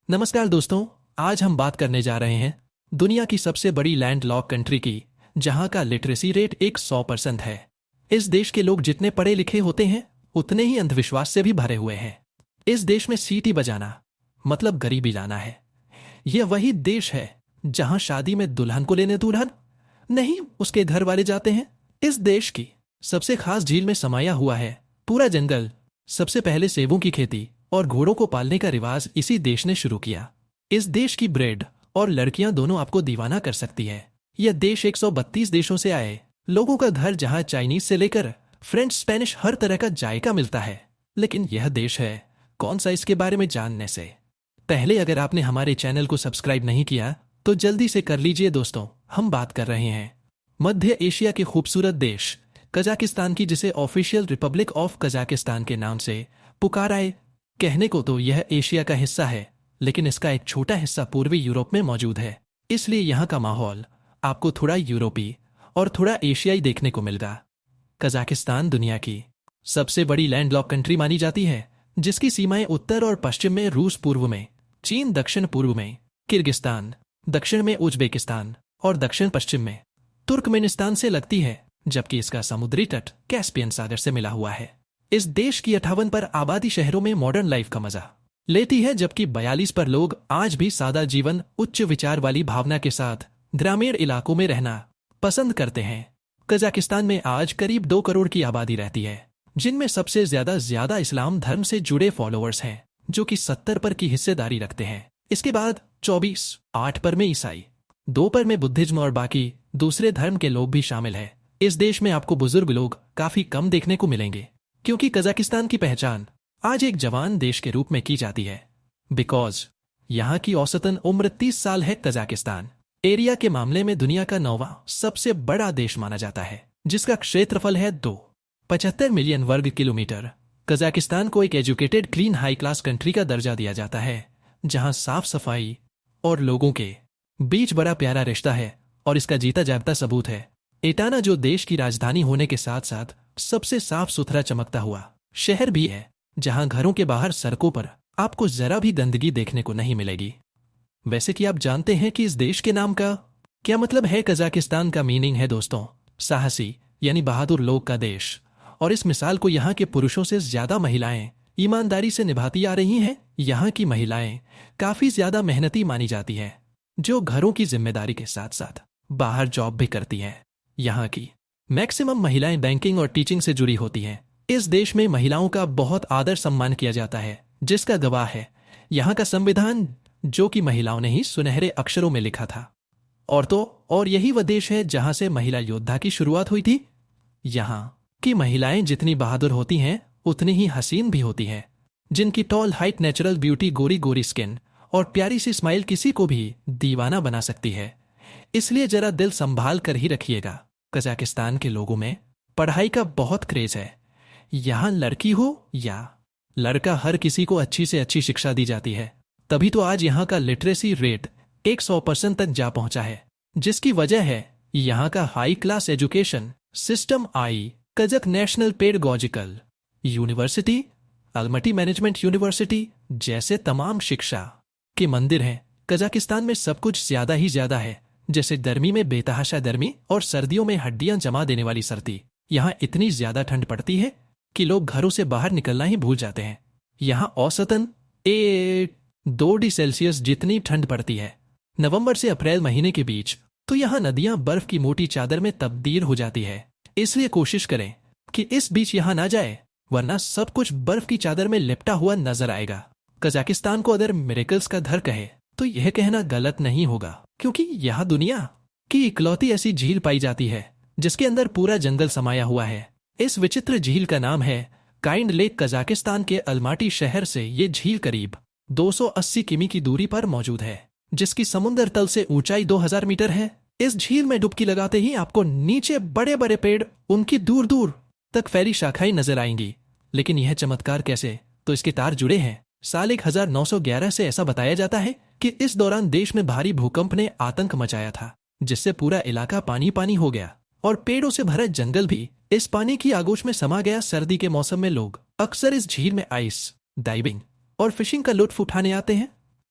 नमस्कार दोस्तों। आज हम बात करने जा रहे हैं दुनिया की सबसे बड़ी लैंडलॉक कंट्री की, जहां का लिटरेसी रेट 100% है। इस देश के लोग जितने पढ़े लिखे होते हैं उतने ही अंधविश्वास से भी भरे हुए हैं। इस देश में सीटी बजाना मतलब गरीबी लाना है। यह वही देश है जहां शादी में दुल्हन को लेने दुल्हन नहीं उसके घर वाले जाते हैं। इस देश की सबसे खास झील में समाया हुआ है पूरा जंगल। सबसे पहले सेबों की खेती और घोड़ों को पालने का रिवाज इसी देश ने शुरू किया। इस देश की ब्रेड और लड़कियां दोनों आपको दीवाना कर सकती है। यह देश 132 देशों से आए लोगों का घर, जहां चाइनीज से लेकर फ्रेंच स्पेनिश हर तरह का जायका मिलता है। लेकिन यह देश है कौन सा, इसके बारे में जानने से पहले अगर आपने हमारे चैनल को सब्सक्राइब नहीं किया तो जल्दी से कर लीजिए। दोस्तों, हम बात कर रहे हैं मध्य एशिया के खूबसूरत देश कजाकिस्तान की, जिसे ऑफिशियल रिपब्लिक ऑफ कजाकिस्तान के नाम से पुकारा है। कहने को तो यह एशिया का हिस्सा है, लेकिन इसका एक छोटा हिस्सा पूर्वी यूरोप में मौजूद है। इसलिए यहाँ का माहौल आपको थोड़ा यूरोपी और थोड़ा एशियाई देखने को मिलेगा। कजाकिस्तान दुनिया की सबसे बड़ी लैंडलॉक कंट्री मानी जाती है, जिसकी सीमाएं उत्तर और पश्चिम में रूस, पूर्व में चीन, दक्षिण पूर्व में किर्गिस्तान, दक्षिण में उज्बेकिस्तान और दक्षिण पश्चिम में तुर्कमेनिस्तान से लगती है, जबकि इसका समुद्री तट कैस्पियन सागर से मिला हुआ है। इस देश की 58 पर आबादी शहरों में मॉडर्न लाइफ का मजा लेती है, जबकि 42 पर लोग आज भी सादा जीवन, उच्च विचार वाली भावना के साथ ग्रामीण इलाकों में रहना पसंद करते हैं। कजाकिस्तान में आज करीब 2 करोड़ की आबादी रहती है, जिनमें सबसे ज्यादा इस्लाम धर्म से जुड़े फॉलोअर्स हैं, जो कि 70 पर की हिस्सेदारी रखते हैं। इसके बाद 24, 8 पर में ईसाई, 2 पर में बुद्धिज्म और बाकी दूसरे धर्म के लोग भी शामिल हैं। इस देश में आपको बुजुर्ग लोग काफी कम देखने को मिलेंगे, क्योंकि कजाकिस्तान की पहचान आज एक जवान देश के रूप में की जाती है। बिकॉज यहाँ की औसतन उम्र 30 साल है। कजाकिस्तान एरिया के मामले में दुनिया का 9वां सबसे बड़ा देश माना जाता है, जिसका क्षेत्रफल है 275 मिलियन वर्ग किलोमीटर। कजाकिस्तान को एक educated, clean, high class country का दर्जा दिया जाता है, जहां साफ सफाई और लोगों के बीच बड़ा प्यारा रिश्ता है, और इसका जीता जागता सबूत है एटाना, जो देश की राजधानी होने के साथ साथ सबसे साफ सुथरा चमकता हुआ शहर भी है, जहां घरों के बाहर सड़कों पर आपको जरा भी गंदगी देखने को नहीं मिलेगी। वैसे कि आप जानते हैं कि इस देश के नाम का क्या मतलब है? कजाकिस्तान का मीनिंग है दोस्तों साहसी, यानी बहादुर लोग का देश। और इस मिसाल को यहाँ के पुरुषों से ज्यादा महिलाएं ईमानदारी से निभाती आ रही हैं। यहाँ की महिलाएं काफी ज्यादा मेहनती मानी जाती हैं, जो घरों की जिम्मेदारी के साथ साथ बाहर जॉब भी करती हैं। यहाँ की मैक्सिमम महिलाएं बैंकिंग और टीचिंग से जुड़ी होती हैं। इस देश में महिलाओं का बहुत आदर सम्मान किया जाता है, जिसका गवाह है यहाँ का संविधान, जो कि महिलाओं ने ही सुनहरे अक्षरों में लिखा था। और यही वह देश है जहां से महिला योद्धा की शुरुआत हुई थी। यहाँ की महिलाएं जितनी बहादुर होती हैं उतनी ही हसीन भी होती हैं, जिनकी टॉल हाइट, नेचुरल ब्यूटी, गोरी गोरी स्किन और प्यारी सी स्माइल किसी को भी दीवाना बना सकती है। इसलिए जरा दिल संभाल कर ही रखिएगा। कजाकिस्तान के लोगों में पढ़ाई का बहुत क्रेज है। यहाँ लड़की हो या लड़का, हर किसी को अच्छी से अच्छी शिक्षा दी जाती है। तभी तो आज यहाँ का लिटरेसी रेट 100% तक जा पहुंचा है, जिसकी वजह है यहाँ का high class education system. Kazakh National Pedagogical University, Almaty Management University जैसे तमाम शिक्षा के मंदिर हैं। कजाकिस्तान में सब कुछ ज्यादा ही ज्यादा है, जैसे गर्मी में बेतहाशा गर्मी और सर्दियों में हड्डियां जमा देने वाली सर्दी। यहाँ इतनी ज्यादा ठंड पड़ती है कि लोग घरों से बाहर निकलना ही भूल जाते हैं। यहाँ औसतन 2 सेल्सियस जितनी ठंड पड़ती है नवंबर से अप्रैल महीने के बीच। तो यहाँ नदियां बर्फ की मोटी चादर में तब्दील हो जाती है। इसलिए कोशिश करें कि इस बीच यहाँ ना जाए, वरना सब कुछ बर्फ की चादर में लिपटा हुआ नजर आएगा। कजाकिस्तान को अगर मिरेकल्स का घर कहे तो यह कहना गलत नहीं होगा, क्योंकि यहाँ दुनिया की इकलौती ऐसी झील पाई जाती है जिसके अंदर पूरा जंगल समाया हुआ है। इस विचित्र झील का नाम है काइंड लेक। कजाकिस्तान के अलमाटी शहर से ये झील करीब 280 किमी की दूरी पर मौजूद है, जिसकी समुद्र तल से ऊंचाई 2000 मीटर है। इस झील में डुबकी लगाते ही आपको नीचे बड़े बड़े पेड़, उनकी दूर दूर तक फैली शाखाएं नजर आएंगी। लेकिन यह चमत्कार कैसे? तो इसके तार जुड़े हैं। साल 1911 से ऐसा बताया जाता है कि इस दौरान देश में भारी भूकंप ने आतंक मचाया था, जिससे पूरा इलाका पानी पानी हो गया और पेड़ों से भरा जंगल भी इस पानी की आगोश में समा गया। सर्दी के मौसम में लोग अक्सर इस झील में आइस डाइविंग और फिशिंग का लुत्फ उठाने आते हैं।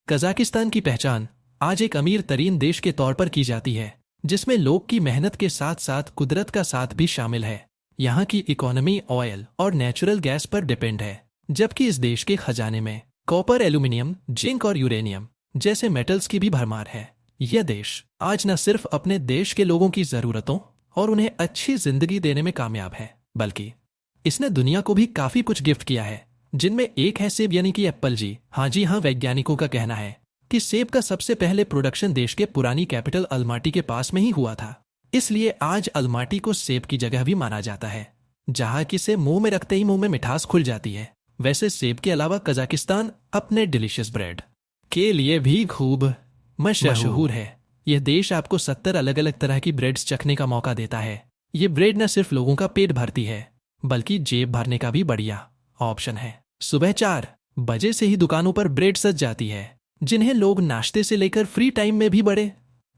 कजाकिस्तान की पहचान आज एक अमीर तरीन देश के तौर पर की जाती है, जिसमें लोग की मेहनत के साथ साथ कुदरत का साथ भी शामिल है। यहाँ की इकोनॉमी ऑयल और नेचुरल गैस पर डिपेंड है, जबकि इस देश के खजाने में कॉपर, एल्यूमिनियम, जिंक और यूरेनियम जैसे मेटल्स की भी भरमार है। यह देश आज न सिर्फ अपने देश के लोगों की जरूरतों और उन्हें अच्छी जिंदगी देने में कामयाब है, बल्कि इसने दुनिया को भी काफी कुछ गिफ्ट किया है, जिनमें एक है सेब यानी कि एप्पल। जी हाँ, वैज्ञानिकों का कहना है कि सेब का सबसे पहले प्रोडक्शन देश के पुरानी कैपिटल अलमाटी के पास में ही हुआ था। इसलिए आज अलमाटी को सेब की जगह भी माना जाता है, जहाँ कि इसे मुंह में रखते ही मुंह में मिठास खुल जाती है। वैसे सेब के अलावा कजाकिस्तान अपने डिलीशियस ब्रेड के लिए भी खूब मशहूर है। यह देश आपको 70 अलग अलग तरह की ब्रेड्स चखने का मौका देता है। ये ब्रेड न सिर्फ लोगों का पेट भरती है, बल्कि जेब भरने का भी बढ़िया ऑप्शन है। सुबह 4 बजे से ही दुकानों पर ब्रेड सज जाती है, जिन्हें लोग नाश्ते से लेकर फ्री टाइम में भी बड़े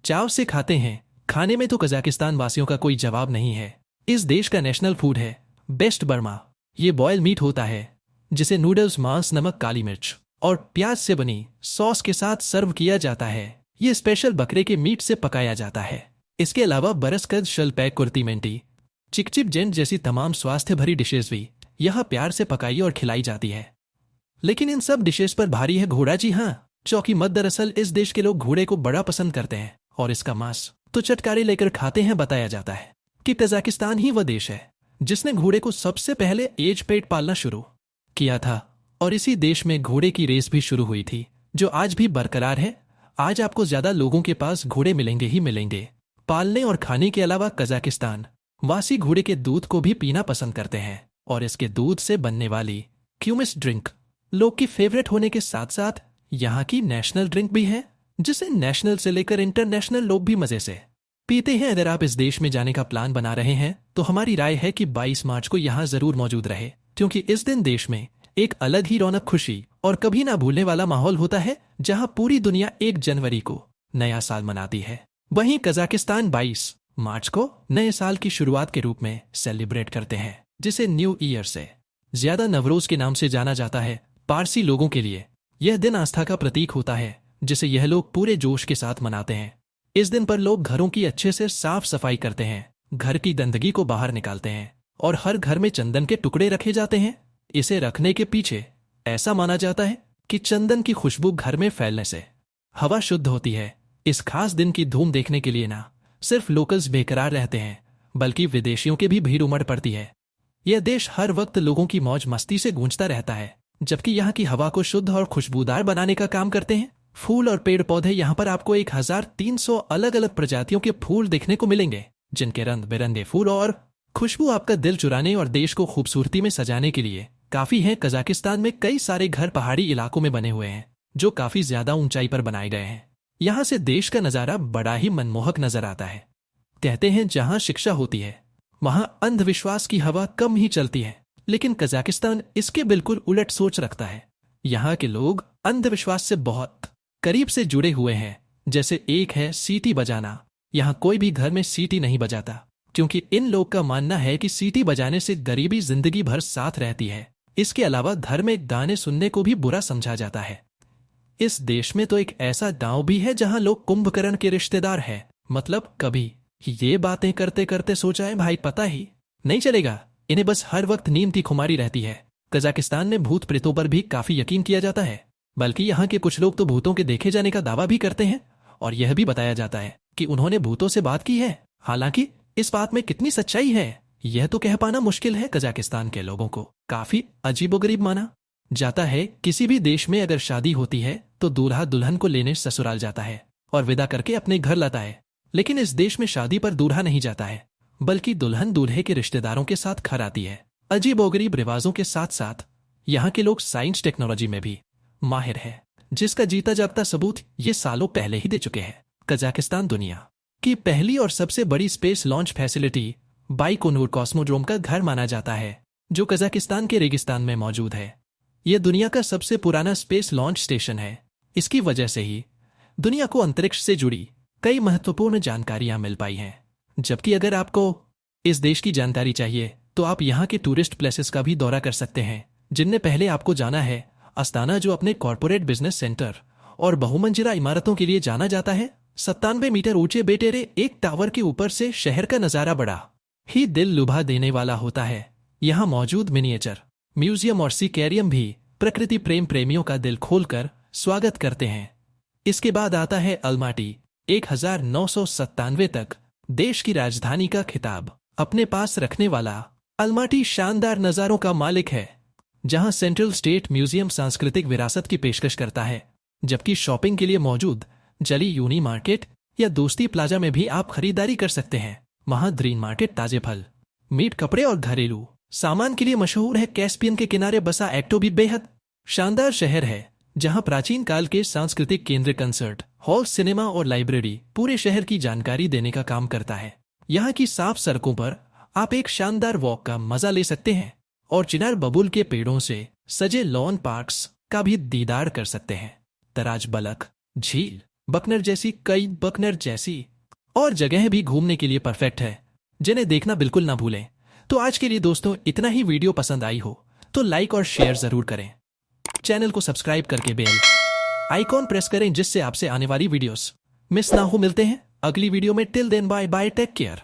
चाव से खाते हैं। खाने में तो कजाकिस्तान वासियों का कोई जवाब नहीं है। इस देश का नेशनल फूड है बेस्ट बर्मा। ये बॉयल मीट होता है, जिसे नूडल्स, मांस, नमक, काली मिर्च और प्याज से बनी सॉस के साथ सर्व किया जाता है। ये स्पेशल बकरे के मीट से पकाया जाता है। इसके अलावा बरसकद, शलपैक, कुर्ती मेंटी, चिकचिप जेंट जैसी तमाम स्वास्थ्य भरी डिशेज भी यहाँ प्यार से पकाई और खिलाई जाती है। लेकिन इन सब डिशेज पर भारी है घोड़ा। जी हाँ, चौकी मत। दरअसल इस देश के लोग घोड़े को बड़ा पसंद करते हैं और इसका मांस तो चटकारे लेकर खाते हैं। बताया जाता है कि कजाकिस्तान ही वह देश है जिसने घोड़े को सबसे पहले एज पेट पालना शुरू किया था, और इसी देश में घोड़े की रेस भी शुरू हुई थी, जो आज भी बरकरार है। आज आपको ज्यादा लोगों के पास घोड़े मिलेंगे ही मिलेंगे। पालने और खाने के अलावा कजाकिस्तान वासी घोड़े के दूध को भी पीना पसंद करते हैं, और इसके दूध से बनने वाली क्यूमिस ड्रिंक लोग की फेवरेट होने के साथ साथ यहाँ की नेशनल ड्रिंक भी है, जिसे नेशनल से लेकर इंटरनेशनल लोग भी मजे से पीते हैं। अगर आप इस देश में जाने का प्लान बना रहे हैं तो हमारी राय है कि 22 मार्च को यहाँ जरूर मौजूद रहे, क्योंकि इस दिन देश में एक अलग ही रौनक, खुशी और कभी ना भूलने वाला माहौल होता है, जहाँ पूरी दुनिया 1 जनवरी को नया साल मनाती है। वहीं कजाकिस्तान 22 मार्च को नए साल की शुरुआत के रूप में सेलिब्रेट करते हैं, जिसे न्यू ईयर से ज्यादा नवरोज के नाम से जाना जाता है। पारसी लोगों के लिए यह दिन आस्था का प्रतीक होता है, जिसे यह लोग पूरे जोश के साथ मनाते हैं। इस दिन पर लोग घरों की अच्छे से साफ सफाई करते हैं, घर की गंदगी को बाहर निकालते हैं और हर घर में चंदन के टुकड़े रखे जाते हैं। इसे रखने के पीछे ऐसा माना जाता है कि चंदन की खुशबू घर में फैलने से हवा शुद्ध होती है। इस खास दिन की धूम देखने के लिए ना सिर्फ लोकल्स बेकरार रहते हैं, बल्कि विदेशियों की भी भीड़ उमड़ पड़ती है। यह देश हर वक्त लोगों की मौज मस्ती से गूंजता रहता है, जबकि यहाँ की हवा को शुद्ध और खुशबूदार बनाने का काम करते हैं फूल और पेड़ पौधे। यहाँ पर आपको 1300 अलग अलग प्रजातियों के फूल देखने को मिलेंगे, जिनके रंग बिरंगे फूल और खुशबू आपका दिल चुराने और देश को खूबसूरती में सजाने के लिए काफी है। कजाकिस्तान में कई सारे घर पहाड़ी इलाकों में बने हुए हैं, जो काफी ज्यादा ऊंचाई पर बनाए गए हैं। यहाँ से देश का नजारा बड़ा ही मनमोहक नजर आता है। कहते हैं जहाँ शिक्षा होती है वहाँ अंधविश्वास की हवा कम ही चलती है, लेकिन कजाकिस्तान इसके बिल्कुल उलट सोच रखता है। यहाँ के लोग अंधविश्वास से बहुत करीब से जुड़े हुए हैं। जैसे एक है सीटी बजाना। यहाँ कोई भी घर में सीटी नहीं बजाता, क्योंकि इन लोग का मानना है कि सीटी बजाने से गरीबी जिंदगी भर साथ रहती है। इसके अलावा घर में गाने सुनने को भी बुरा समझा जाता है। इस देश में तो एक ऐसा गांव भी है जहां लोग कुंभकर्ण के रिश्तेदार हैं। मतलब कभी ये बातें करते करते सोचा है भाई पता ही नहीं चलेगा, इन्हें बस हर वक्त नींद की खुमारी रहती है। कजाकिस्तान में भूत प्रेतों पर भी काफी यकीन किया जाता है, बल्कि यहाँ के कुछ लोग तो भूतों के देखे जाने का दावा भी करते हैं, और यह भी बताया जाता है कि उन्होंने भूतों से बात की है। हालांकि इस बात में कितनी सच्चाई है यह तो कह पाना मुश्किल है। कजाकिस्तान के लोगों को काफी अजीबोगरीब माना जाता है। किसी भी देश में अगर शादी होती है तो दूल्हा दुल्हन को लेने ससुराल जाता है और विदा करके अपने घर लाता है, लेकिन इस देश में शादी पर दूल्हा नहीं जाता है, बल्कि दुल्हन दूल्हे के रिश्तेदारों के साथ घर आती है। अजीबोगरीब रिवाजों के साथ साथ यहाँ के लोग साइंस टेक्नोलॉजी में भी माहिर है, जिसका जीता जागता सबूत ये सालों पहले ही दे चुके हैं। कजाकिस्तान दुनिया की पहली और सबसे बड़ी space launch facility Baikonur cosmodrome का घर माना जाता है, जो कजाकिस्तान के रेगिस्तान में मौजूद है। यह दुनिया का सबसे पुराना स्पेस लॉन्च स्टेशन है। इसकी वजह से ही दुनिया को अंतरिक्ष से जुड़ी कई महत्वपूर्ण जानकारियां मिल पाई हैं। जबकि अगर आपको इस देश की जानकारी चाहिए तो आप यहाँ के टूरिस्ट प्लेसेस का भी दौरा कर सकते हैं, जिनमें पहले आपको जाना है अस्ताना, जो अपने कॉर्पोरेट बिजनेस सेंटर और बहुमंजिला इमारतों के लिए जाना जाता है। 97 मीटर ऊंचे बेटेरे एक टावर के ऊपर से शहर का नजारा बड़ा ही दिल लुभा देने वाला होता है। यहाँ मौजूद मिनिएचर म्यूजियम और सीकेरियम भी प्रकृति प्रेमियों का दिल खोलकर स्वागत करते हैं। इसके बाद आता है अलमाटी। 1997 तक देश की राजधानी का खिताब अपने पास रखने वाला अलमाटी शानदार नजारों का मालिक है, जहां सेंट्रल स्टेट म्यूजियम सांस्कृतिक विरासत की पेशकश करता है, जबकि शॉपिंग के लिए मौजूद जली यूनी मार्केट या दोस्ती प्लाजा में भी आप खरीदारी कर सकते हैं। वहां ग्रीन मार्केट ताजे फल, मीट, कपड़े और घरेलू सामान के लिए मशहूर है। कैस्पियन के किनारे बसा एक्टो भी बेहद शानदार शहर है, जहां प्राचीन काल के सांस्कृतिक केंद्र, कंसर्ट हॉल, सिनेमा और लाइब्रेरी पूरे शहर की जानकारी देने का काम करता है। यहाँ की साफ सड़कों पर आप एक शानदार वॉक का मजा ले सकते हैं और चिनार बबुल के पेड़ों से सजे लॉन पार्क्स का भी दीदार कर सकते हैं। तराज, बलक झील, बकनर जैसी और जगह भी घूमने के लिए परफेक्ट है, जिन्हें देखना बिल्कुल ना भूलें। तो आज के लिए दोस्तों इतना ही। वीडियो पसंद आई हो तो लाइक और शेयर जरूर करें। चैनल को सब्सक्राइब करके बेल आइकॉन प्रेस करें, जिससे आपसे आने वाली वीडियोस मिस ना हो। मिलते हैं अगली वीडियो में। Till then bye bye, take care.